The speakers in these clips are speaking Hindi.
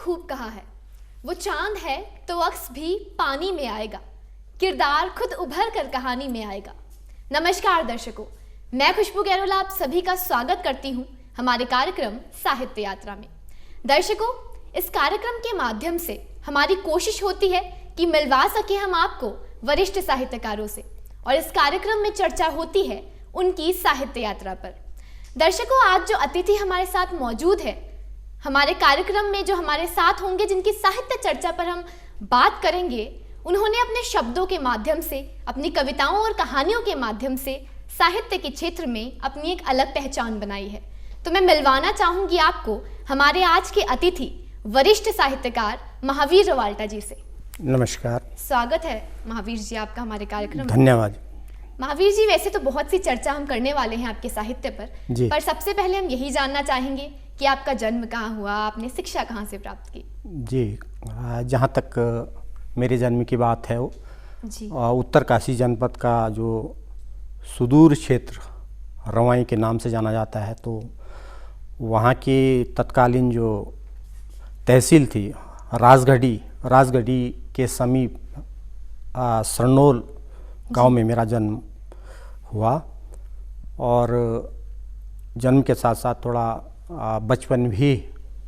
खूब कहा है, वो चांद है तो अक्स भी पानी में आएगा, किरदार खुद उभर कर कहानी में आएगा। नमस्कार दर्शकों, मैं खुशबू गैरोला आप सभी का स्वागत करती हूँ हमारे कार्यक्रम साहित्य यात्रा में। दर्शकों, इस कार्यक्रम के माध्यम से हमारी कोशिश होती है कि मिलवा सके हम आपको वरिष्ठ साहित्यकारों से, और इस कार्यक्रम में चर्चा होती है उनकी साहित्य यात्रा पर। दर्शकों, आज जो अतिथि हमारे साथ मौजूद है हमारे कार्यक्रम में, जो हमारे साथ होंगे, जिनकी साहित्य चर्चा पर हम बात करेंगे, उन्होंने अपने शब्दों के माध्यम से, अपनी कविताओं और कहानियों के माध्यम से साहित्य के क्षेत्र में अपनी एक अलग पहचान बनाई है। तो मैं मिलवाना चाहूंगी आपको हमारे आज के अतिथि वरिष्ठ साहित्यकार महावीर रवाल्टा जी से। नमस्कार, स्वागत है महावीर जी आपका हमारे कार्यक्रम में। धन्यवाद। महावीर जी, वैसे तो बहुत सी चर्चा हम करने वाले हैं आपके साहित्य पर सबसे पहले हम यही जानना चाहेंगे कि आपका जन्म कहाँ हुआ, आपने शिक्षा कहाँ से प्राप्त की? जी, जहाँ तक मेरे जन्म की बात है वो जी, उत्तरकाशी जनपद का जो सुदूर क्षेत्र रवाई के नाम से जाना जाता है, तो वहाँ की तत्कालीन जो तहसील थी राजगढ़ी के समीप सरनोल गांव में मेरा जन्म हुआ। और जन्म के साथ साथ थोड़ा बचपन भी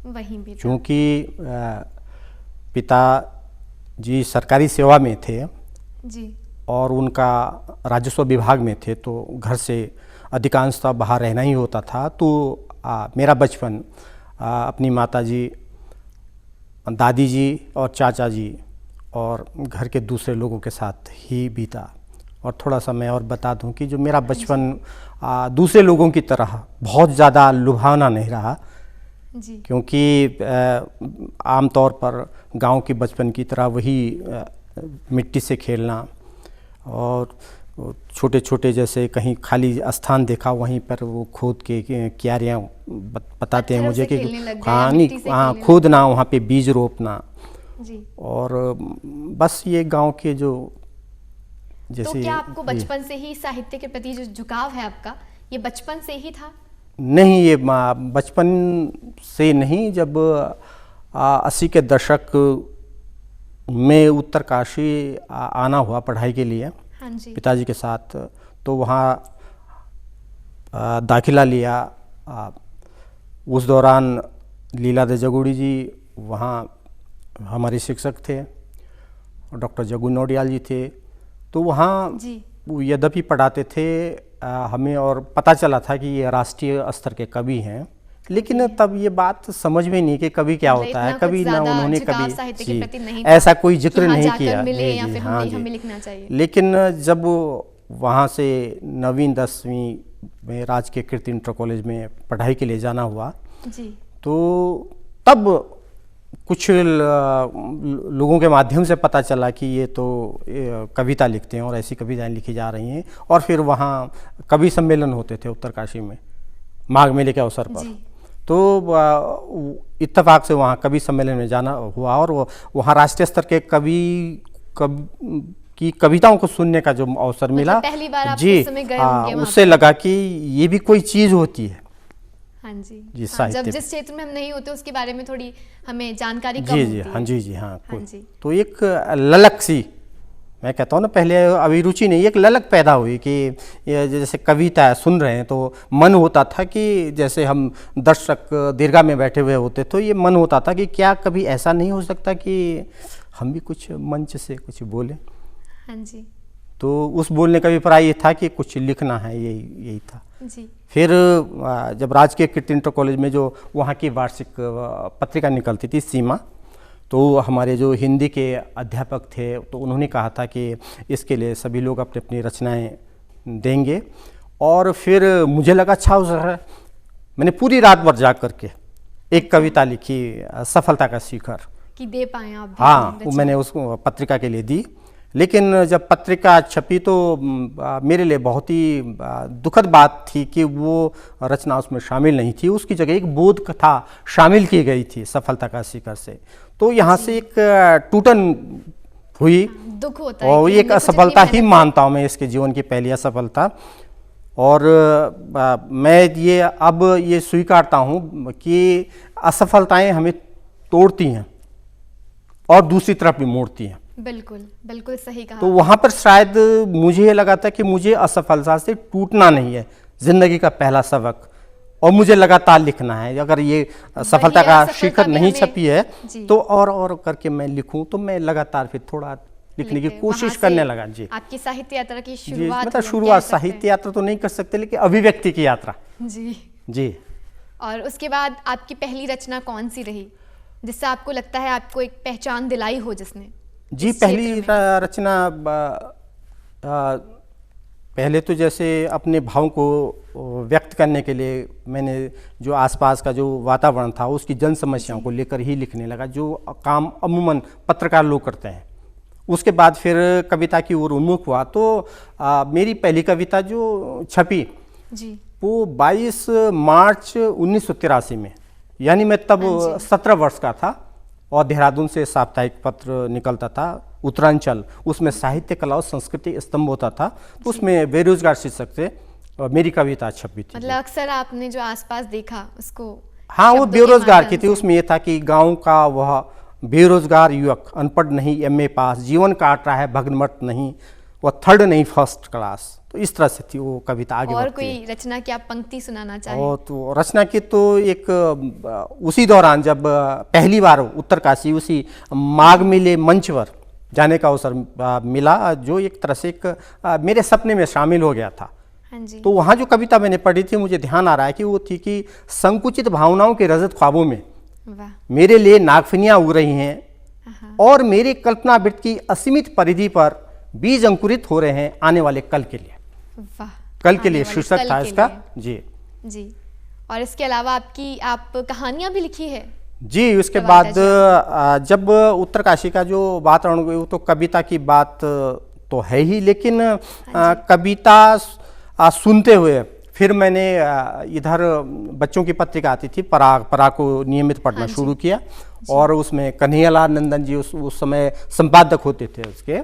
वहीं भी, चूँकि पिताजी सरकारी सेवा में थे जी, और उनका राजस्व विभाग में थे, तो घर से अधिकांशतः बाहर रहना ही होता था। तो मेरा बचपन अपनी माताजी, दादी जी और चाचा जी और घर के दूसरे लोगों के साथ ही बीता। और थोड़ा सा मैं और बता दूं कि जो मेरा बचपन दूसरे लोगों की तरह बहुत ज़्यादा लुभावना नहीं रहा जी, क्योंकि आमतौर पर गांव की बचपन की तरह वही मिट्टी से खेलना और छोटे छोटे जैसे कहीं खाली स्थान देखा वहीं पर वो खोद के क्यारियाँ बताते हैं मुझे कि खोदना, वहाँ पे बीज रोपना जी। और बस ये गांव के जो जैसे। तो क्या आपको बचपन से ही साहित्य के प्रति जो झुकाव है आपका, ये बचपन से ही था? नहीं, ये बचपन से नहीं। जब 80 के दशक में उत्तरकाशी आना हुआ पढ़ाई के लिए, हाँ जी, पिताजी के साथ, तो वहाँ दाखिला लिया। उस दौरान लीला दे जगुड़ी जी वहाँ हमारे शिक्षक थे, डॉक्टर जगू नौडियाल जी थे। तो वहाँ यद्यपि पढ़ाते थे हमें, और पता चला था कि ये राष्ट्रीय स्तर के कवि हैं, लेकिन तब ये बात समझ में नहीं कि कवि क्या होता है, कभी ना उन्होंने कभी ऐसा कोई जिक्र नहीं किया। लेकिन जब वहाँ से 9वीं 10वीं में राजकीय कीर्ति इंटर कॉलेज में पढ़ाई के लिए जाना हुआ जी, तो तब कुछ लोगों के माध्यम से पता चला कि ये तो कविता लिखते हैं और ऐसी कविताएं लिखी जा रही हैं। और फिर वहाँ कवि सम्मेलन होते थे उत्तरकाशी में माघ मेले के अवसर पर, तो इत्तेफाक से वहाँ कवि सम्मेलन में जाना हुआ और वहाँ राष्ट्रीय स्तर के कवि की कविताओं को सुनने का जो अवसर मिला, पहली बार आप जी, उस समय गए होंगे उससे लगा कि ये भी कोई चीज़ होती है। हाँ जी, जी, हाँ, जब जिस क्षेत्र में हम नहीं होते उसके बारे में थोड़ी हमें जानकारी कम जी होती जी है। हाँ जी हाँ, हाँ जी। तो एक ललक सी, मैं कहता हूँ ना, पहले अभिरुचि नहीं, एक ललक पैदा हुई कि ये जैसे कविता सुन रहे हैं तो मन होता था कि जैसे हम दर्शक दीर्घा में बैठे हुए होते, तो ये मन होता था कि क्या कभी ऐसा नहीं हो सकता कि हम भी कुछ मंच से कुछ बोलें। हाँ जी, तो उस बोलने का अभिप्राय ये था कि कुछ लिखना है, यही था जी। फिर जब राजकीय कीर्ति इंटर कॉलेज में जो वहाँ की वार्षिक पत्रिका निकलती थी सीमा, तो हमारे जो हिंदी के अध्यापक थे तो उन्होंने कहा था कि इसके लिए सभी लोग अपनी अपनी रचनाएं देंगे। और फिर मुझे लगा अच्छा अवसर, मैंने पूरी रात भर जाग करके एक कविता लिखी, सफलता का शिखर, कि दे पाए आप? हाँ, वो मैंने उसको पत्रिका के लिए दी। लेकिन जब पत्रिका छपी तो मेरे लिए बहुत ही दुखद बात थी कि वो रचना उसमें शामिल नहीं थी, उसकी जगह एक बोध कथा शामिल की गई थी सफलता का शिखर से। तो यहाँ से एक टूटन हुई, दुख होता है, और एक असफलता ही मानता हूँ मैं, इसके जीवन की पहली असफलता। और मैं ये अब ये स्वीकारता हूँ कि असफलताएं हमें तोड़ती हैं और दूसरी तरफ भी मोड़ती हैं। बिल्कुल बिल्कुल सही कहा। तो वहाँ पर शायद मुझे ये लगा था कि मुझे असफलता से टूटना नहीं है, जिंदगी का पहला सबक, और मुझे लगातार लिखना है। अगर ये सफलता का शिखर नहीं छपी है तो और करके मैं लिखूं, तो मैं लगातार फिर थोड़ा लिखने की कोशिश करने लगा। जी, आपकी साहित्य यात्रा की जी, शुरुआत मतलब शुरुआत साहित्य यात्रा तो नहीं कर सकते, लेकिन अभिव्यक्ति की यात्रा। जी जी। और उसके बाद आपकी पहली रचना कौन सी रही जिससे आपको लगता है आपको एक पहचान दिलाई हो जिसने? जी, पहली रचना पहले तो जैसे अपने भावों को व्यक्त करने के लिए मैंने जो आसपास का जो वातावरण था उसकी जन समस्याओं को लेकर ही लिखने लगा, जो काम अमूमन पत्रकार लोग करते हैं। उसके बाद फिर कविता की ओर उन्मुख हुआ, तो मेरी पहली कविता जो छपी जी वो 22 मार्च 1983 में, यानी मैं तब 17 वर्ष का था, और देहरादून से साप्ताहिक पत्र निकलता था उत्तरांचल, उसमें साहित्य कला और संस्कृति स्तंभ होता था, तो उसमें बेरोजगार शीर्षक से मेरी कविता छपी थी। मतलब अक्सर आपने जो आसपास देखा उसको, हाँ, वो बेरोजगार की थी। उसमें ये था कि गांव का वह बेरोजगार युवक, अनपढ़ नहीं, एमए पास, जीवन काट रहा है भग्नमट नहीं, वह थर्ड नहीं फर्स्ट क्लास। तो इस तरह से थी वो कविता। आगे और कोई रचना की आप पंक्ति सुनाना चाहें? और तो रचना की तो एक उसी दौरान जब पहली बार उत्तरकाशी उसी माघ मेले मंच पर जाने का अवसर मिला, जो एक तरह से एक मेरे सपने में शामिल हो गया था। हाँ जी। तो वहाँ जो कविता मैंने पढ़ी थी, मुझे ध्यान आ रहा है कि वो थी कि संकुचित भावनाओं के रजत ख्वाबों में वाह। मेरे लिए नागफनियाँ उग रही हैं, और मेरी कल्पना वृत्त की असीमित परिधि पर बीज अंकुरित हो रहे हैं आने वाले कल के लिए। वाह, कल के लिए शीर्षक था इसका। जी जी। और इसके अलावा आप कहानियां भी लिखी है? जी, उसके बाद जब उत्तरकाशी का जो वातावरण, वो तो कविता की बात तो है ही, लेकिन कविता सुनते हुए फिर मैंने इधर बच्चों की पत्रिका आती थी पराग को नियमित पढ़ना शुरू किया, और उसमें कन्हैयालाल नंदन जी उस समय संपादक होते थे उसके,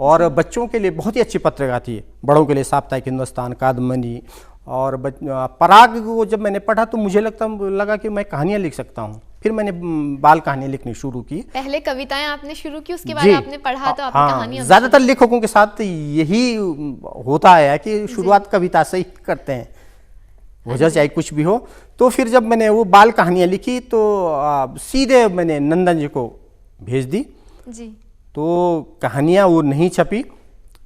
और बच्चों के लिए बहुत ही अच्छी पत्रिका थी, बड़ों के लिए साप्ताहिक हिंदुस्तान, कादमनी। और पराग को जब मैंने पढ़ा तो मुझे लगा कि मैं कहानियाँ लिख सकता हूँ। फिर मैंने बाल कहानियाँ लिखनी शुरू की। पहले कविताएं आपने शुरू की, उसके बाद आपने पढ़ा तो आपने कहानियाँ। ज़्यादातर लेखकों के साथ यही होता है कि शुरुआत कविता से ही करते हैं, वजह चाहे कुछ भी हो। तो फिर जब मैंने वो बाल कहानियाँ लिखी तो सीधे मैंने नंदन जी को भेज दी जी। तो कहानियाँ वो नहीं छपी,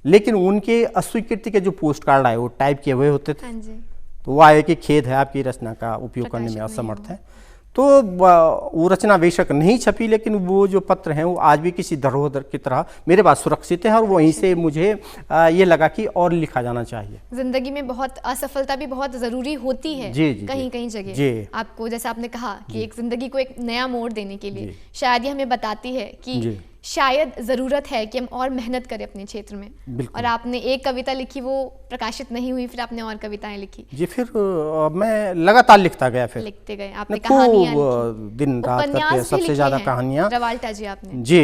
लेकिन उनके अस्वीकृति के जो पोस्ट कार्ड आए वो टाइप किए हुए होते थे। हाँ जी। तो वो आए कि खेद है, आपकी रचना का उपयोग करने में असमर्थ है। तो वो रचना बेशक नहीं छपी, लेकिन वो जो पत्र हैं वो आज भी किसी धरोहर की तरह मेरे पास सुरक्षित है, और वहीं से मुझे ये लगा कि और लिखा जाना चाहिए। जिंदगी में बहुत असफलता भी बहुत जरूरी होती है। जी, जी, कहीं कहीं जगह आपको, जैसे आपने कहा कि एक जिंदगी को एक नया मोड़ देने के लिए शायद ये हमें बताती है कि शायद ज़रूरत है कि हम और मेहनत करें अपने क्षेत्र में। और आपने एक कविता लिखी, वो प्रकाशित नहीं हुई, फिर आपने और कविताएं लिखी। जी, फिर मैं लगातार लिखता गया, फिर लिखते गए। आपने कहानियां दिन रात करके सबसे ज़्यादा कहानियाँ रवाल्टा जी आपने। जी।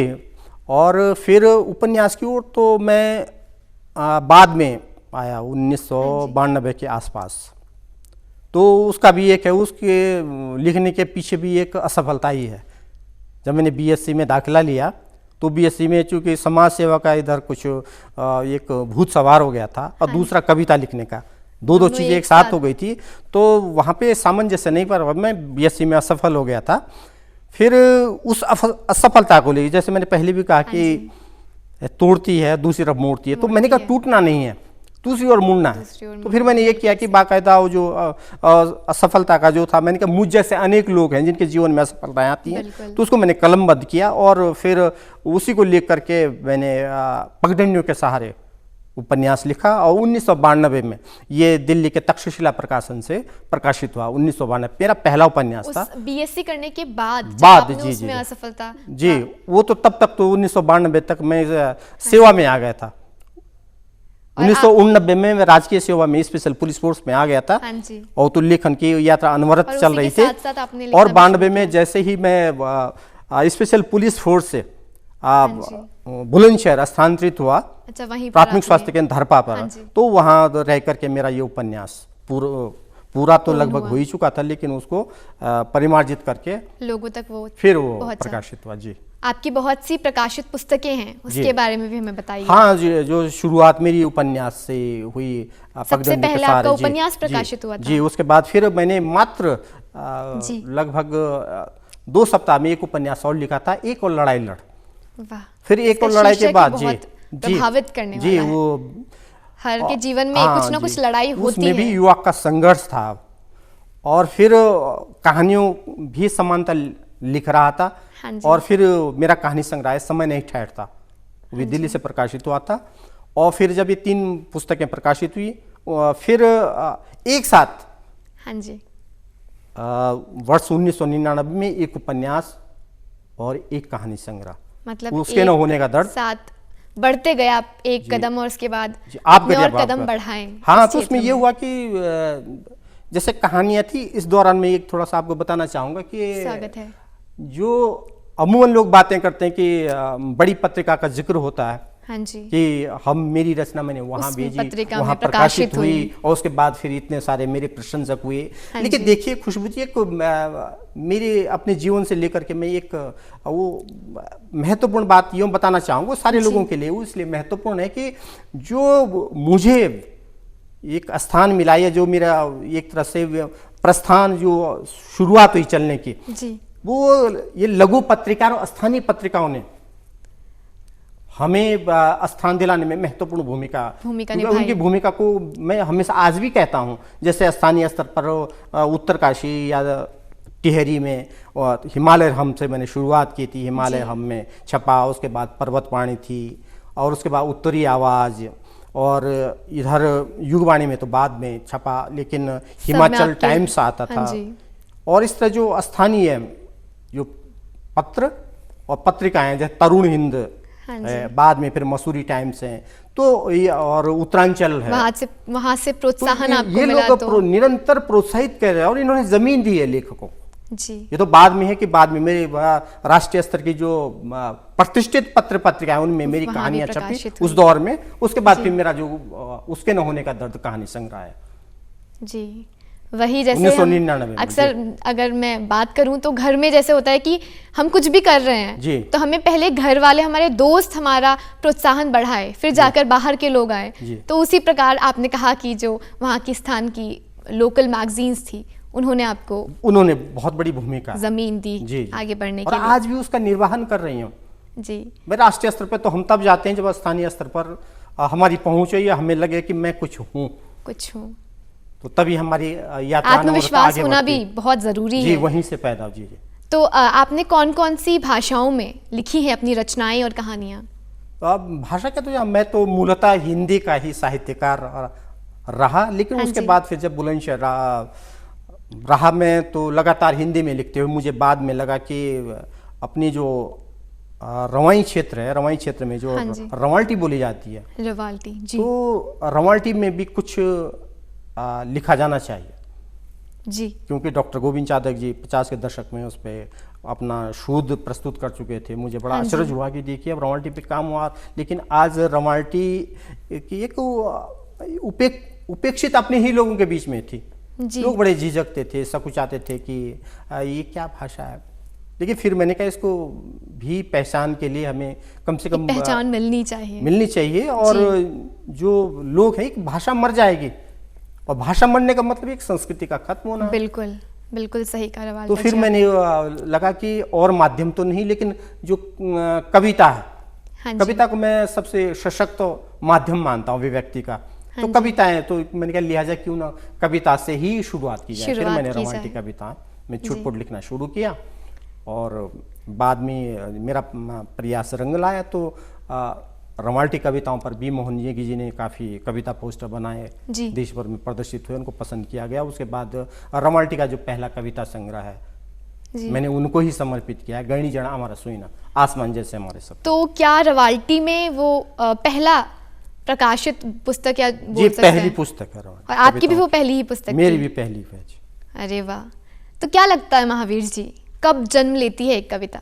और फिर उपन्यास की ओर तो मैं बाद में आया 1992 के आसपास। तो उसका भी एक है, उसके लिखने के पीछे भी एक असफलता ही है। जब मैंने बीएससी में दाखिला लिया तो बीएससी में चूँकि समाज सेवा का इधर कुछ एक भूत सवार हो गया था, और दूसरा कविता लिखने का, दो चीज़ें एक साथ हो गई थी, तो वहाँ पे सामंजस्य नहीं पर मैं बीएससी में असफल हो गया था। फिर उस असफलता को लेकर, जैसे मैंने पहले भी कहा कि तोड़ती है दूसरी तरफ मोड़ती है, तो मैंने कहा टूटना नहीं है, दूसरी ओर मुड़ना है। तो फिर मैंने ये किया कि बाकायदा वो जो असफलता का जो था, मैंने कहा मुझ जैसे अनेक लोग हैं जिनके जीवन में असफलताएं आती हैं, तो उसको मैंने कलमबद्ध किया, और फिर उसी को लेकर के मैंने पगडंडियों के सहारे उपन्यास लिखा। और 1992 में ये दिल्ली के तक्षशिला प्रकाशन से प्रकाशित हुआ। 1992 मेरा पहला उपन्यास था। बीएससी करने के बाद जी उसमें असफलता जी, वो तो तब तक तो 1992 तक मैं सेवा में आ गया था। 1989 में मैं राजकीय सेवा में स्पेशल पुलिस फोर्स में आ गया था। हाँ जी। और तो लेखन की यात्रा अनवरत चल रही थी। और 92 में जैसे ही मैं स्पेशल पुलिस फोर्स से बुलंदशहर स्थानांतरित हुआ, अच्छा, वहीं प्राथमिक स्वास्थ्य केंद्र धरपा पर, तो वहाँ रह करके मेरा ये उपन्यास पूरा तो लगभग हो ही चुका था, लेकिन उसको परिमार्जित करके लोगों तक वो फिर वो पहुंचा। प्रकाशित हुआ। जी, आपकी बहुत सी प्रकाशित पुस्तकें हैं, उसके बारे में भी हमें बताइए। हाँ जी, जो शुरुआत मेरी उपन्यास से हुई, सबसे पहले आपका उपन्यास प्रकाशित हुआ था। जी, उसके बाद फिर मैंने मात्र लगभग 2 सप्ताह में एक उपन्यास और लिखा था, एक और लड़ाई लड़। वाह, फिर एक और लड़ाई के बाद जी प्रभावित करने जी वाला है। वो हर के जीवन में कुछ ना कुछ लड़ाई होती उसमें है। भी युवक का संघर्ष था, और फिर कहानियों भी समानता लिख रहा था। हाँ जी। और फिर मेरा कहानी संग्रह समय नहीं ठहरता, वो दिल्ली से प्रकाशित हुआ था। और फिर जब ये 3 पुस्तकें प्रकाशित हुई, फिर एक साथ हाँ जी, वर्ष 1999 में एक उपन्यास और एक कहानी संग्रह, मतलब उसके न होने का दर्द। साथ बढ़ते गए आप एक कदम, और उसके बाद आप अपने और कदम बढ़ाएं। हाँ, तो उसमें ये हुआ कि जैसे कहानियां थी, इस दौरान मैं एक थोड़ा सा आपको बताना चाहूंगा कि स्वागत है। जो अमूमन लोग बातें करते हैं कि बड़ी पत्रिका का जिक्र होता है, हाँ जी, कि मेरी रचना मैंने वहां उसमें भेजी, पत्रिका वहां में प्रकाशित हुई, और उसके बाद फिर इतने सारे मेरे प्रशंसक हुए। हाँ लेकिन जी। देखिए खुशबू जी, एक मेरे अपने जीवन से लेकर के मैं एक वो महत्वपूर्ण बात यूँ बताना चाहूँगा सारे लोगों के लिए, वो इसलिए महत्वपूर्ण है कि जो मुझे एक स्थान मिला, या जो मेरा एक तरह से प्रस्थान जो शुरुआत हुई चलने की, जी, वो ये लघु पत्रिका और स्थानीय पत्रिकाओं ने हमें स्थान दिलाने में महत्वपूर्ण भूमिका निभाई। उनकी भूमिका को मैं हमेशा आज भी कहता हूं। जैसे स्थानीय स्तर पर उत्तरकाशी या टिहरी में, और हिमालय हम से मैंने शुरुआत की थी, हिमालय हम में छपा, उसके बाद पर्वतवाणी थी, और उसके बाद उत्तरी आवाज़, और इधर युगवाणी में तो बाद में छपा, लेकिन हिमाचल टाइम्स आता था। और इस तरह जो स्थानीय जो पत्र और पत्रिकाएं, जैसे तरुण हिंद है, बाद में फिर मसूरी टाइम्स है, तो ये और उत्तरांचल है, वहां से प्रोत्साहन तो आपको ये मिला। लोग निरंतर प्रोत्साहित कर रहे हैं, और इन्होंने जमीन दी है लेखकों। जी, ये तो बाद में है कि बाद में मेरे राष्ट्रीय स्तर की जो प्रतिष्ठित पत्रिकाएं, उनमें मेरी कहानियां छपी उस दौर में। उसके बाद फिर मेरा जो उसके न होने का दर्द कहानी संग्रह है। जी, वही जैसे 1999 में अक्सर अगर मैं बात करूं तो घर में जैसे होता है कि हम कुछ भी कर रहे हैं तो हमें पहले घर वाले, हमारे दोस्त हमारा प्रोत्साहन बढ़ाए, फिर जाकर बाहर के लोग आए। तो उसी प्रकार आपने कहा कि जो वहाँ की स्थान की लोकल मैगजीन्स थी, उन्होंने बहुत बड़ी भूमिका जमीन दी आगे बढ़ने के लिए, और आज भी उसका निर्वहन कर रही हूँ। जी, मैं राष्ट्रीय स्तर पर तो हम तब जाते हैं जब स्थानीय स्तर पर हमारी पहुंच है, या हमें लगे कि मैं कुछ हूँ, तो तभी हमारी यात्रा, आत्मविश्वास होना भी बहुत जरूरी है। जी, वहीं से पैदा। जी, तो आपने कौन कौन सी भाषाओं में लिखी है अपनी रचनाएं और कहानियां? भाषा का तो मैं तो मूलतः हिंदी का ही साहित्यकार रहा, लेकिन उसके बाद फिर जब बुलंदशहर रहा मैं तो लगातार हिंदी में लिखते हुए मुझे बाद में लगा कि अपनी जो रवाई क्षेत्र है, रवाई क्षेत्र में जो रवाल्टी बोली जाती है, रवाल्टी, जी, तो रवाल्टी में भी कुछ लिखा जाना चाहिए। जी, क्योंकि डॉक्टर गोविंद चादक जी 50 के दशक में उस पर अपना शोध प्रस्तुत कर चुके थे। मुझे बड़ा आश्चर्य हुआ कि देखिए अब रवाल्टी पे काम हुआ, लेकिन आज रवाल्टी की एक उपेक्षित अपने ही लोगों के बीच में थी। लोग बड़े झिझकते थे, सकुचाते थे कि ये क्या भाषा है। लेकिन फिर मैंने कहा इसको भी पहचान के लिए हमें कम से कम पहचान मिलनी चाहिए। और जो लोग हैं, एक भाषा मर जाएगी, और भाषा मरने का मतलब एक संस्कृति का खत्म होना। बिल्कुल बिल्कुल सही कहा रवाल। तो फिर मैंने लगा कि और माध्यम तो नहीं, लेकिन जो कविता है, कविता को मैं सबसे सशक्त माध्यम मानता हूँ अभिव्यक्ति का। तो कविताएं, तो मैंने कहा लिहाजा क्यों ना कविता से ही शुरुआत की जाए। फिर मैंने रोमांटिक कविता में छुटपुट लिखना शुरू किया, और बाद में मेरा प्रयास रंग लाया। तो रोमांटिक कविताओं पर बी मोहन जी ने काफ़ी कविता पोस्टर बनाए, देश भर में प्रदर्शित हुए, उनको पसंद किया गया। उसके बाद रोमांटिक का जो पहला कविता संग्रह है, मैंने उनको ही समर्पित किया है, गणी जड़ा हमारा सुईना, आसमान जैसे हमारे सब। तो क्या रवाल्टी में वो पहला प्रकाशित पुस्तक या जी पहली पुस्तक है? और आपकी भी वो पहली ही पुस्तक? मेरी भी पहली है। अरे वाह! तो क्या लगता है महावीर जी, कब जन्म लेती है एक कविता?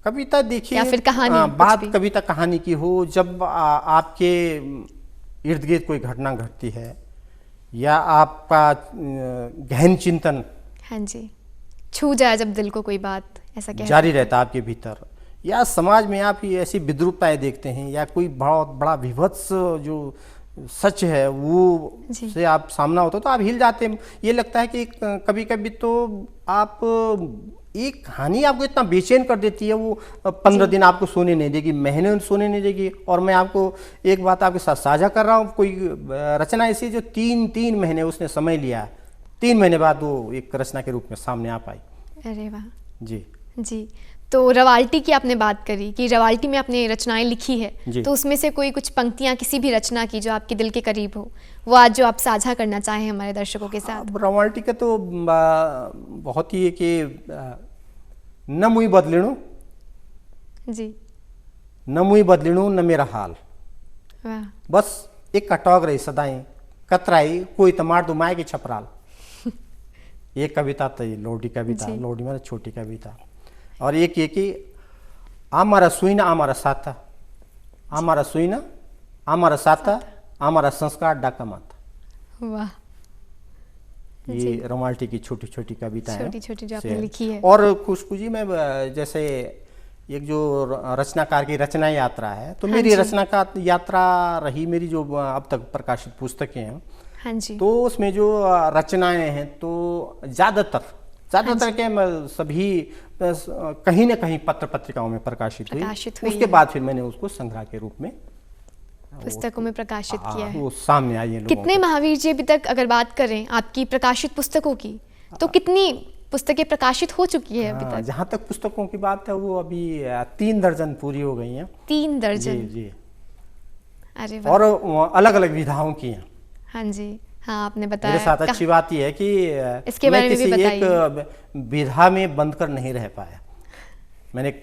कविता देखिए, या फिर कहानी, बात कविता कहानी की हो, जब आपके इर्द गिर्द कोई घटना घटती है, या आपका गहन चिंतन हाँ जी, छू जाए जब दिल को कोई बात, ऐसा कह जारी रहता है आपके भीतर, या समाज में आप ये ऐसी विद्रूपताएं देखते हैं या कोई बहुत बड़ा विभत्स जो सच है वो जी। से आप सामना होता तो आप हिल जाते हैं। ये लगता है कि कभी कभी तो आप एक कहानी आपको इतना बेचैन कर देती है, वो 15 दिन आपको सोने नहीं देगी, महीने सोने नहीं देगी। और मैं आपको एक बात आपके साथ साझा कर रहा हूँ, कोई रचना ऐसी जो तीन महीने उसने समय लिया, 3 महीने बाद वो एक रचना के रूप में सामने आ पाई। अरे वाह जी जी। तो रवाल्टी की आपने बात करी कि रवाल्टी में आपने रचनाएं लिखी है, जी। तो उसमें से कोई कुछ पंक्तियां किसी भी रचना की जो आपके दिल के करीब हो, वो आज जो आप साझा करना चाहें हमारे दर्शकों के साथ। अब रवाल्टी का तो बहुत ही है कि न मुई बदलिणु जी न मुई बदलिणु न मेरा हाल, वाह बस एक कटौग रही सदाई कतराई कोई तमार दो माए के छपराल। ये कविता तो ये लोडी कविता, जी। लोडी मतलब छोटी कविता। और एक ये कि आमारा सुईना आमारा साथा, आमारा सुईना आमारा साथा, आमारा संस्कार डाका माता। वाह ये रवाल्टी की छोटी छोटी कविताएं हैं। छोटी-छोटी जो से आपने लिखी है। और खुशबू जी में जैसे एक जो रचनाकार की रचना यात्रा है, तो हाँ मेरी जी। रचना का यात्रा रही, मेरी जो अब तक प्रकाशित पुस्तकें हैं, हाँ जी तो उसमें जो रचनाएं हैं तो ज़्यादातर के सभी कहीं न कहीं पत्र पत्रिकाओं में प्रकाशित हुई। प्रकाशित हुई उसके है। बाद फिर मैंने उसको संग्रह के रूप में पुस्तकों में प्रकाशित किया है। वो सामने आई है लोगों कितने के। महावीर जी अभी तक अगर बात करें आपकी प्रकाशित पुस्तकों की, तो कितनी पुस्तकें प्रकाशित हो चुकी है अभी हाँ, तक? जहाँ तक पुस्तकों की बात है वो अभी 3 दर्जन पूरी हो गई हैं। 3 जी दर्जन। जी। अरे वाह। और अलग अलग विधाओं की हैं। हाँ जी, हाँ आपने बताया। मेरे साथ अच्छी बात यह है कि इसके मैं बारे में भी किसी बताइए। एक विधा में बंद कर नहीं रह पाया। मैंने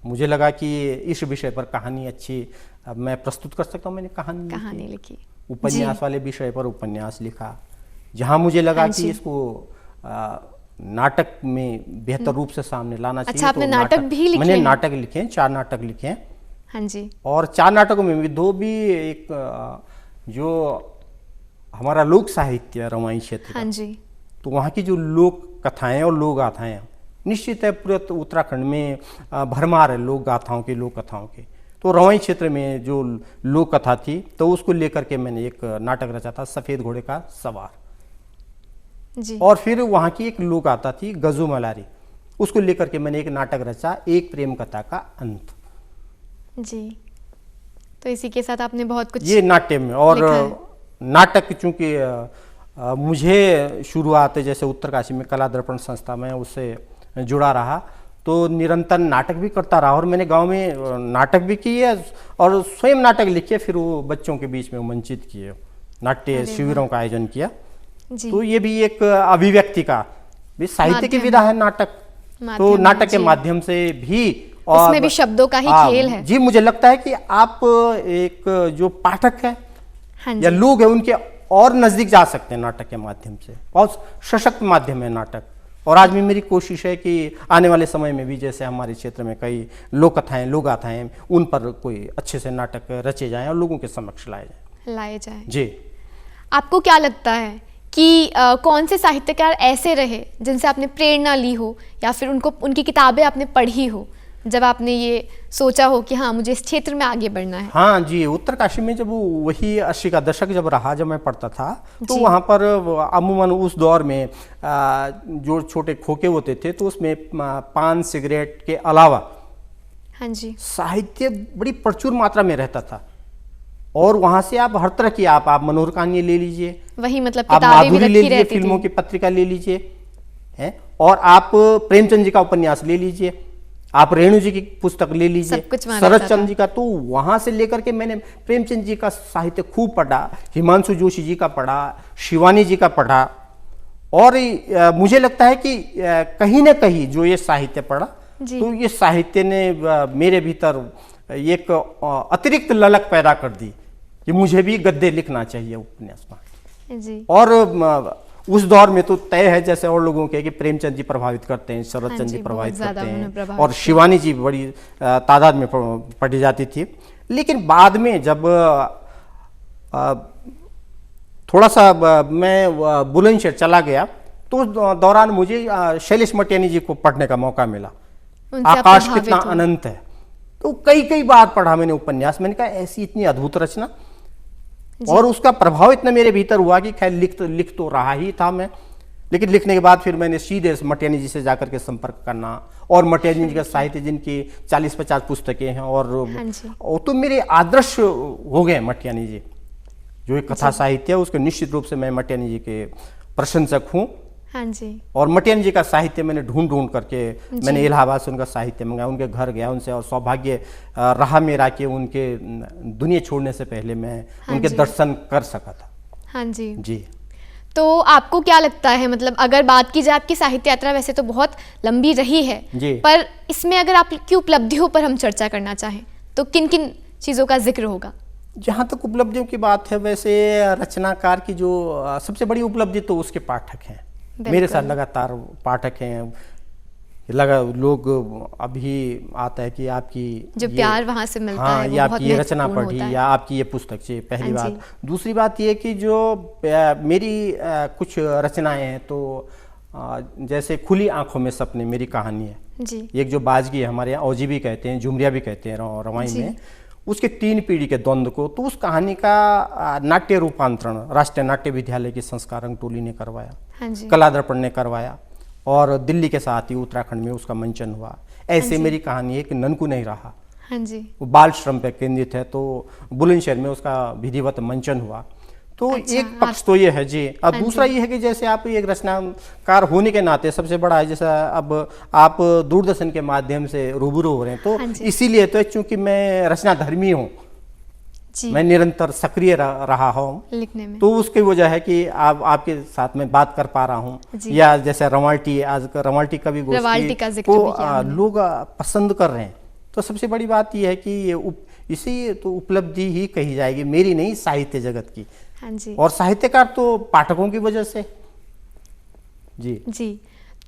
मुझे लगा कि इस विषय पर कहानी अच्छी अब मैं प्रस्तुत कर सकता हूँ। मैंने कहानी लिखी। उपन्यास वाले विषय पर उपन्यास लिखा, जहाँ मुझे लगा हाँ कि जी। इसको नाटक में बेहतर रूप से सामने लाना चाहिए। अच्छा, आपने तो नाटक भी लिखे मैंने हैं? नाटक लिखे हैं, 4 नाटक लिखे हैं। हाँ जी और 4 नाटकों में भी 2 भी एक जो हमारा लोक साहित्य रवाई क्षेत्र हाँ का, जी तो वहाँ की जो लोक कथाएं और लोक गाथाएं हैं, निश्चित है पूरे उत्तराखंड में भरमार है लोक गाथाओं की, लोक कथाओं की। तो रवाई क्षेत्र में जो लोक कथा थी तो उसको लेकर के मैंने एक नाटक रचा था, सफ़ेद घोड़े का सवार। जी और फिर वहाँ की एक लोक गाथा थी गजू मलारी, उसको लेकर के मैंने एक नाटक रचा, एक प्रेम कथा का अंत। जी। तो इसी के साथ आपने बहुत कुछ ये नाट्य में। और लिखा है। नाटक चूंकि मुझे शुरुआत जैसे उत्तरकाशी में कला दर्पण संस्था में उससे जुड़ा रहा, तो निरंतर नाटक भी करता रहा। और मैंने गांव में नाटक भी किए और स्वयं नाटक लिखे, फिर वो बच्चों के बीच में मंचित किए, नाट्य अरे शिविरों का आयोजन किया। जी तो ये भी एक अभिव्यक्ति का भी साहित्य की माध्यम विधा है नाटक। माध्यम तो है, नाटक के जी। माध्यम से भी उसमें भी शब्दों का ही खेल है। जी, मुझे लगता है कि आप एक जो पाठक है हाँ या जी लोग हैं उनके और नजदीक जा सकते हैं नाटक के माध्यम से। बहुत सशक्त माध्यम है नाटक। और आज भी मेरी कोशिश है कि आने वाले समय में भी जैसे हमारे क्षेत्र में कई लोक कथाएं, लोक गाथाएं, उन पर कोई अच्छे से नाटक रचे जाएं और लोगों के समक्ष लाए जाएं। जी। आपको क्या लगता है कि कौन से साहित्यकार ऐसे रहे जिनसे आपने प्रेरणा ली हो, या फिर उनकी किताबें आपने पढ़ी हो, जब आपने ये सोचा हो कि हाँ मुझे इस क्षेत्र में आगे बढ़ना है? हाँ जी, उत्तरकाशी में जब वही 80 का दशक जब रहा, जब मैं पढ़ता था, तो जी। वहाँ पर अमूमन उस दौर में जो छोटे खोखे होते थे तो उसमें पान सिगरेट के अलावा हाँ जी साहित्य बड़ी प्रचुर मात्रा में रहता था। और वहाँ से आप हर तरह की आप मनोहर कहानी ले लीजिए, वही मतलब आप किताबें भी माधुरी ले रखी लीजिए, रहती फिल्मों थी। की पत्रिका ले लीजिए, हैं, और आप प्रेमचंद जी का उपन्यास ले लीजिए, आप रेणु जी की पुस्तक ले लीजिए, सब कुछ वहाँ शरद रहता चंद्र था। जी का। तो वहां से लेकर के मैंने प्रेमचंद जी का साहित्य खूब पढ़ा, हिमांशु जोशी जी का पढ़ा, शिवानी जी का पढ़ा। और मुझे लगता है कि कहीं ना कहीं जो ये साहित्य पढ़ा, जी। तो ये साहित्य ने मेरे भीतर एक अतिरिक्त ललक पैदा कर दी कि मुझे भी गद्य लिखना चाहिए उपन्यास में। जी और उस दौर में तो तय है जैसे और लोगों के कि प्रेमचंद जी प्रभावित करते हैं, शरद हाँ चंद्र जी, जी बहुत प्रभावित ज़्यादा करते उन्होंने हैं, प्रभावित और किया। शिवानी जी बड़ी तादाद में पढ़ी जाती थी। लेकिन बाद में जब थोड़ा सा मैं बुलंदशहर चला गया तो उस दौरान मुझे शैलेश मटियानी जी को पढ़ने का मौका मिला। उनसे आप आकाश प्रभावित कितना हो। अनंत है, तो कई कई बार पढ़ा मैंने उपन्यास। मैंने कहा ऐसी इतनी अद्भुत रचना, और उसका प्रभाव इतना मेरे भीतर हुआ कि खैर लिख तो रहा ही था मैं, लेकिन लिखने के बाद फिर मैंने सीधे मटियानी जी से जाकर के संपर्क करना, और मटियानी जी का साहित्य जिनकी 40-50 पुस्तकें हैं, और वो तो मेरे आदर्श हो गए मटियानी जी। जो एक कथा साहित्य है उसके निश्चित रूप से मैं मटियानी जी के प्रशंसक हूँ। हाँ जी। और मटियानी जी का साहित्य मैंने ढूंढ करके मैंने इलाहाबाद से उनका साहित्य मंगाया, उनके घर गया उनसे, और सौभाग्य रहा मेरा कि उनके दुनिया छोड़ने से पहले मैं उनके दर्शन कर सका था। हाँ जी। जी। तो आपको क्या लगता है, मतलब अगर बात की जाए आपकी साहित्य यात्रा वैसे तो बहुत लंबी रही है जी। पर इसमें अगर आपकी उपलब्धियों पर हम चर्चा करना चाहें तो किन किन चीज़ों का जिक्र होगा? जहाँ तक उपलब्धियों की बात है, वैसे रचनाकार की जो सबसे बड़ी उपलब्धि तो उसके पाठक हैं। मेरे साथ लगातार पाठक हैं, लोग अभी आता है कि आपकी जो प्यार वहाँ से मिलता हाँ, है वो या बहुत आपकी ये रचना महत्वपूर्ण पढ़ी होता है। या आपकी ये पुस्तक से पहली हाँ जी। बात। दूसरी बात ये कि जो मेरी कुछ रचनाएं हैं, तो जैसे खुली आंखों में सपने मेरी कहानी है जी। एक, जो बाजगी है हमारे यहाँ औजी भी कहते हैं, झुमरिया भी कहते हैं रवाई में, उसके 3 पीढ़ी के द्वंद्व को, तो उस कहानी का नाट्य रूपांतरण राष्ट्रीय नाट्य विद्यालय की संस्कारंग टोली ने करवाया, हाँ जी। कला दर्पण ने करवाया, और दिल्ली के साथ ही उत्तराखंड में उसका मंचन हुआ। ऐसे मेरी कहानी है कि ननकू नहीं रहा, हाँ जी। वो बाल श्रम पर केंद्रित है, तो बुलंदशहर में उसका विधिवत मंचन हुआ। तो एक पक्ष तो ये है जी। अब दूसरा ये है कि जैसे आप एक रचनाकार होने के नाते सबसे बड़ा है, जैसा अब आप दूरदर्शन के माध्यम से रूबरू हो रहे हैं, तो इसीलिए तो चूंकि मैं रचनाधर्मी हूँ, मैं निरंतर सक्रिय रहा हूँ लिखने में, तो उसकी वजह है कि आपके साथ में बात कर पा रहा हूँ। या जैसे रवाल्टी, आज रवाल्टी का भी रवाल्टी का जिक्र भी किया लोग पसंद कर रहे हैं, तो सबसे बड़ी बात यह है कि ये इसी तो उपलब्धि ही कही जाएगी, मेरी नहीं, साहित्य जगत की। हाँ जी। और साहित्यकार तो पाठकों की वजह से। जी जी।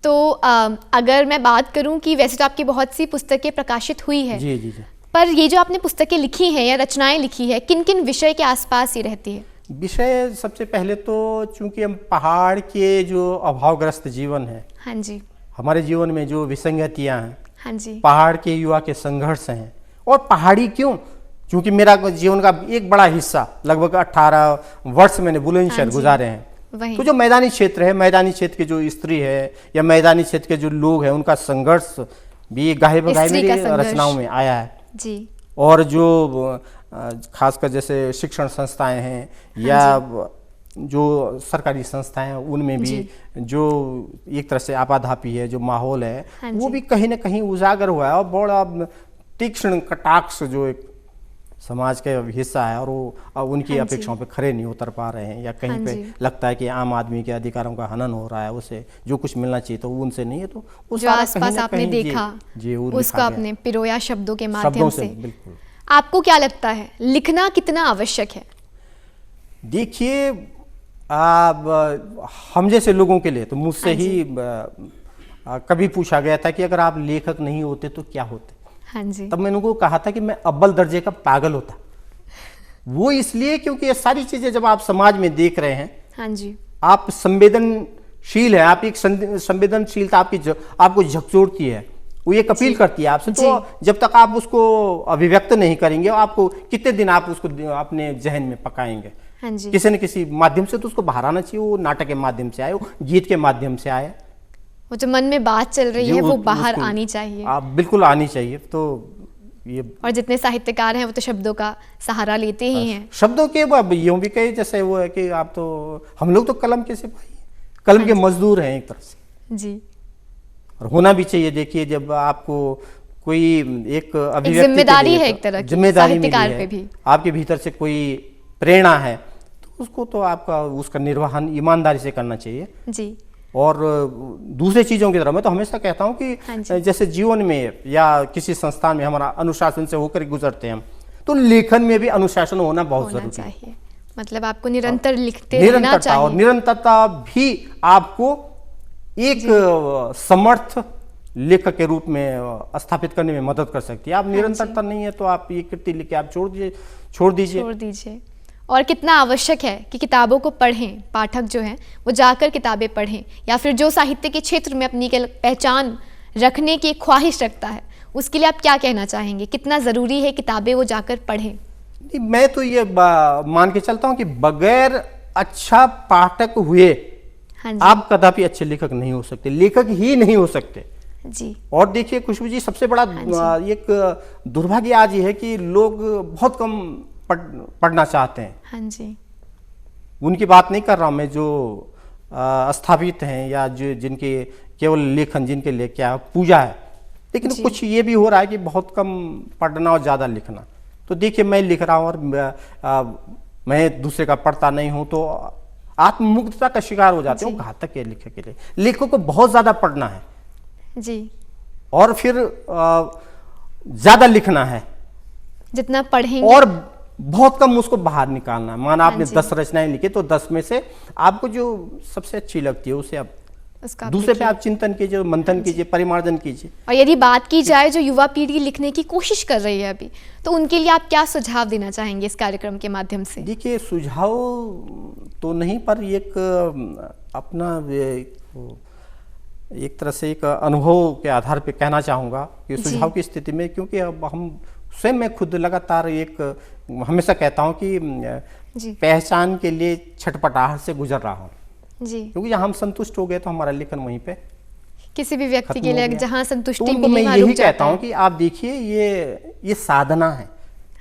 तो अगर मैं बात करूं कि वैसे तो आपकी बहुत सी पुस्तकें प्रकाशित हुई है, जी जी जी। पर ये जो आपने पुस्तकें लिखी हैं या रचनाएं लिखी है, किन किन विषय के आसपास ही रहती है? विषय सबसे पहले तो चूंकि हम पहाड़ के जो अभावग्रस्त जीवन है, हाँ जी, हमारे जीवन में जो विसंगतियां हैं, हाँ जी, पहाड़ के युवा के संघर्ष हैं, और पहाड़ी क्यों, क्योंकि मेरा जीवन का एक बड़ा हिस्सा लगभग 18 वर्ष मैंने बुलंदशहर गुजारे हैं, तो जो मैदानी क्षेत्र है, मैदानी क्षेत्र के जो स्त्री है या मैदानी क्षेत्र के जो लोग हैं, उनका संघर्ष भी गाहे बगाहे मेरी रचनाओं में आया है जी। और जो खासकर जैसे शिक्षण संस्थाएं हैं या जो सरकारी संस्थाएं हैं, उनमें भी जो एक तरह से आपाधापी है, जो माहौल है, वो भी कहीं ना कहीं उजागर हुआ है, और बड़ा तीक्ष्ण कटाक्ष जो एक समाज का हिस्सा है, और वो उनकी अपेक्षाओं पे खरे नहीं उतर पा रहे हैं, या कहीं पे लगता है कि आम आदमी के अधिकारों का हनन हो रहा है, उसे जो कुछ मिलना चाहिए तो वो उनसे नहीं है, तो वो जो आसपास आपने देखा उसका आपने पिरोया शब्दों के माध्यम से। बिल्कुल। आपको क्या लगता है लिखना कितना आवश्यक है? देखिए, हम जैसे लोगों के लिए तो मुझसे ही कभी पूछा गया था कि अगर आप लेखक नहीं होते तो क्या होते। हाँ जी। तब मैंने उनको कहा था कि मैं अव्वल दर्जे का पागल होता। वो इसलिए क्योंकि ये सारी चीजें जब आप समाज में देख रहे हैं, हाँ जी, आप संवेदनशील है, आप एक संवेदनशीलता आपको झकझोरती है, वो ये अपील करती है आपसे, तो जब तक आप उसको अभिव्यक्त नहीं करेंगे, आपको कितने दिन आप उसको अपने जहन में पकाएंगे। हाँ जी। किसी न किसी माध्यम से तो उसको बाहर आना चाहिए, वो नाटक के माध्यम से आए, वो गीत के माध्यम से आए, वो जो मन में बात चल रही है वो बाहर आनी चाहिए। आप बिल्कुल आनी चाहिए। तो ये, और जितने साहित्यकार हैं वो तो शब्दों का सहारा लेते ही हैं। शब्दों के यूं भी कहे जैसे वो है कि आप तो, हम लोग तो कलम के सिपाही, कलम के मजदूर हैं एक तरह से जी, और होना भी चाहिए। देखिए, जब आपको कोई एक अभिव्यक्ति, जिम्मेदारी है एक तरह की, जिम्मेदारी साहित्यकार पे भी आपके भीतर से कोई प्रेरणा है, तो उसको तो आपका उसका निर्वहन ईमानदारी से करना चाहिए जी। और दूसरे चीज़ों की तरह मैं तो हमेशा कहता हूँ कि जैसे जीवन में या किसी संस्थान में हमारा अनुशासन से होकर गुजरते हैं हम, तो लेखन में भी अनुशासन होना बहुत जरूरी है। मतलब आपको निरंतर लिखते रहना चाहिए, और निरंतरता भी आपको एक समर्थ लेखक के रूप में स्थापित करने में मदद कर सकती है। आप निरंतरता नहीं है तो आप ये कृति लिख के आप छोड़ दीजिए। और कितना आवश्यक है कि किताबों को पढ़ें, पाठक जो हैं वो जाकर किताबें पढ़ें, या फिर जो साहित्य के क्षेत्र में अपनी पहचान रखने की ख्वाहिश रखता है, उसके लिए आप क्या कहना चाहेंगे? कितना ज़रूरी है किताबें वो जाकर पढ़ें? मैं तो ये मान के चलता हूँ कि बगैर अच्छा पाठक हुए हाँ जी। आप कदापि अच्छे लेखक नहीं हो सकते, लेखक ही नहीं हो सकते जी। और देखिए खुशबू जी, सबसे बड़ा एक दुर्भाग्य आज ये है कि लोग बहुत कम पढ़ना चाहते हैं। हाँ जी। उनकी बात नहीं कर रहा हूँ मैं, जो स्थापित हैं या जो जिनके केवल लेखन, जिनके लिए क्या पूजा है, लेकिन कुछ ये भी हो रहा है कि बहुत कम पढ़ना और ज़्यादा लिखना। तो देखिए मैं लिख रहा हूँ और मैं दूसरे का पढ़ता नहीं हूँ तो आत्ममुग्धता का शिकार हो जाते हैं, घातक है लेखक के लिए। लेखकों को बहुत ज़्यादा पढ़ना है जी, और फिर ज़्यादा लिखना है, जितना पढ़ेंगे और बहुत कम उसको बाहर निकालना है। माना आपने हाँ 10 रचनाएं लिखी तो 10 में से आपको जो सबसे अच्छी लगती है उसे आप उसका दूसरे पे आप चिंतन कीजिए, मंथन कीजिए, परिमार्जन कीजिए। और यदि बात की जाए जो युवा पीढ़ी लिखने की कोशिश कर रही है अभी, तो उनके लिए आप क्या सुझाव देना चाहेंगे इस कार्यक्रम के माध्यम से? देखिए सुझाव तो नहीं, पर एक अपना एक तरह से एक अनुभव के आधार पे कहना चाहूँगा कि सुझाव की स्थिति में, क्योंकि अब हम स्वयं मैं खुद लगातार एक हमेशा कहता हूँ कि पहचान के लिए छटपटाहट से गुजर रहा हूँ जी, क्योंकि जहाँ हम संतुष्ट हो गए तो हमारा लेखन वहीं पे किसी भी व्यक्ति के लिए जहाँ संतुष्टि तो मिले मैं वहाँ यही रुक जाता कहता हूँ है। कि आप देखिए ये साधना है।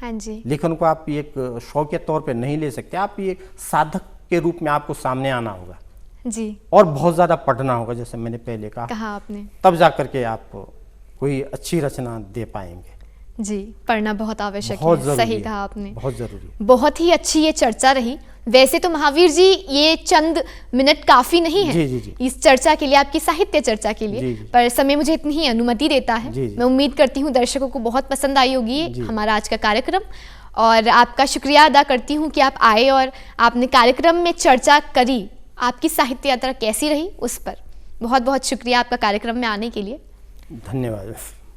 हाँ जी। लेखन को आप एक शौक के तौर पे नहीं ले सकते, आप ये साधक के रूप में आपको सामने आना होगा जी, और बहुत ज्यादा पढ़ना होगा, जैसे मैंने पहले कहा आपने, तब जाकर के आप कोई अच्छी रचना दे पाएंगे। जी, पढ़ना बहुत आवश्यक है, सही कहा आपने, बहुत जरूरी है। बहुत ही अच्छी ये चर्चा रही। वैसे तो महावीर जी ये चंद मिनट काफी नहीं है जी। इस चर्चा के लिए, आपकी साहित्य चर्चा के लिए, पर समय मुझे इतनी ही अनुमति देता है। मैं उम्मीद करती हूँ दर्शकों को बहुत पसंद आई होगी हमारा आज का कार्यक्रम, और आपका शुक्रिया अदा करती हूँ कि आप आए और आपने कार्यक्रम में चर्चा करी। आपकी साहित्य यात्रा कैसी रही उस पर बहुत बहुत शुक्रिया आपका कार्यक्रम में आने के लिए। धन्यवाद।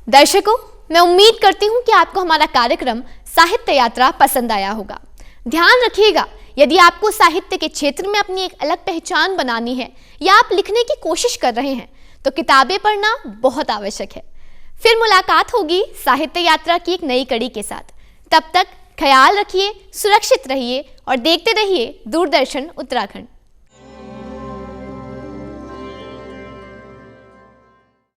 दर्शकों, मैं उम्मीद करती हूँ कि आपको हमारा कार्यक्रम साहित्य यात्रा पसंद आया होगा। ध्यान रखिएगा, यदि आपको साहित्य के क्षेत्र में अपनी एक अलग पहचान बनानी है या आप लिखने की कोशिश कर रहे हैं तो किताबें पढ़ना बहुत आवश्यक है। फिर मुलाकात होगी साहित्य यात्रा की एक नई कड़ी के साथ। तब तक ख्याल रखिए, सुरक्षित रहिए और देखते रहिए दूरदर्शन उत्तराखंड।